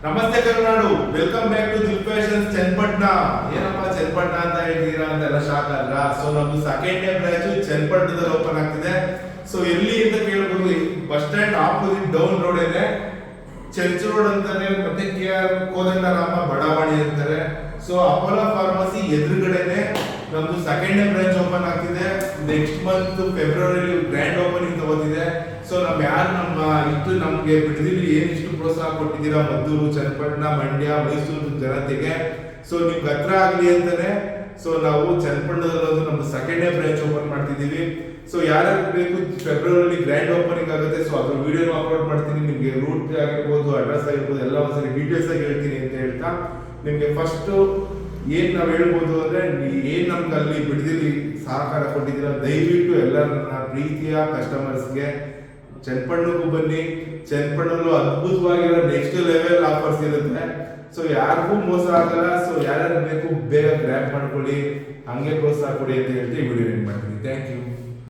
ನಮಸ್ತೆ Karunadu, welcome back to Dil fashions Channapatna. ಏನಪ್ಪ ಚನ್ನಪಟ್ಟಣ ಅಂತ ಹೇಳ್ತೀರಾ ಅಂತೆಲ್ಲ ಶಾಕ್ ಆದ್ರ? ಸೊ ನಮ್ದು ಸೆಕೆಂಡ್ ಡೇ ಬ್ರಾಂಚ್ ಚನ್ನಪಟ್ಟಣದಲ್ಲಿ ಓಪನ್ ಆಗ್ತಿದೆ. ಸೊ ಎಲ್ಲಿ ಅಂತ ಕೇಳ್ಬೋದು, bus stand opposite down road ಇದೆ, ಚರ್ಚ್ ರೋಡ್ ಅಂತಾನೆ, ಮತ್ತೆ KR ಕೋದಂಡರಾಮ ಬಡಾವಣೆ ಅಂತಾರೆ. ಸೊ ಅಪೋಲೋ ಫಾರ್ಮಸಿ ಎದುರುಗಡೆನೆ ನಮ್ದು ಸೆಕೆಂಡ್ ಡೇ ಬ್ರಾಂಚ್ ಓಪನ್ ಆಗ್ತಿದೆ. Next month February grand opening ತಗೋತಿದೆ. ಸೊ ನಮ್ಮ ಇಷ್ಟು ನಮ್ಗೆ ಬಿಡದಿಲ್ಲಿ ಏನ್ ಇಷ್ಟು ಪ್ರೋತ್ಸಾಹ ಕೊಟ್ಟಿದ್ದೀರಾ ಮದ್ದೂರು, ಚನ್ನಪಟ್ಟಣ, ಮಂಡ್ಯ, ಮೈಸೂರು ಜನತೆಗೆ, ಸೊ ನಿಮ್ಗೆ ಹತ್ರ ಆಗ್ಲಿ ಅಂತಾನೆ ಸೊ ನಾವು ಚನ್ನಪಟ್ಟಣದಲ್ಲಿ ನಮ್ದು ಸೆಕೆಂಡ್ ಡೇ ಬ್ರಾಂಚ್ ಓಪನ್ ಮಾಡ್ತಿದೀವಿ. ಸೊ ಯಾರ್ಯಾರು ಬೇಕು ಫೆಬ್ರವರಿ ಗ್ರ್ಯಾಂಡ್ ಓಪನಿಂಗ್ ಆಗುತ್ತೆ. ಸೊ ಅದ್ರ ವಿಡಿಯೋ ಅಪ್ಲೋಡ್ ಮಾಡ್ತೀನಿ. ನಿಮ್ಗೆ ರೂಟ್ ಆಗಿರ್ಬೋದು, ಅಡ್ರೆಸ್ ಆಗಿರ್ಬೋದು, ಎಲ್ಲ ಒಂದ್ಸರಿ ಡೀಟೇಲ್ಸ್ ಆಗಿ ಹೇಳ್ತೀನಿ ಅಂತ ಹೇಳ್ತಾ, ನಿಮ್ಗೆ ಫಸ್ಟ್ ಏನ್ ನಾವ್ ಹೇಳ್ಬೋದು ಅಂದ್ರೆ, ಏನ್ ನಮ್ಗೆ ಅಲ್ಲಿ ಬಿಡದಿಲ್ಲಿ ಸಹಕಾರ ಕೊಟ್ಟಿದ್ದೀರಾ, ದಯವಿಟ್ಟು ಎಲ್ಲ ನನ್ನ ಪ್ರೀತಿಯ ಕಸ್ಟಮರ್ಸ್ಗೆ ಚನ್ನಪಟ್ಟಣಕ್ಕೂ ಬನ್ನಿ. ಚನ್ನಪಟ್ಟಣಲ್ಲೂ ಅದ್ಭುತವಾಗಿರೋ ನೆಕ್ಸ್ಟ್ ಲೆವೆಲ್ ಆಫರ್ಸ್ ಇರುತ್ತೆ. ಸೊ ಯಾರಿಗೂ ಮೋಸ ಆಗಲ್ಲ. ಸೊ ಯಾರ್ಯಾರು ಬೇಕು ಬೇಗ ಗ್ರ್ಯಾಬ್ ಮಾಡ್ಕೊಳ್ಳಿ, ಹಂಗೆ ಪ್ರೋತ್ಸಾಹ ಕೊಡಿ ಅಂತ ಹೇಳ್ತೀವಿ. ವಿಡಿಯೋ ಏನ್ ಮಾಡ್ತೀನಿ. Thank you.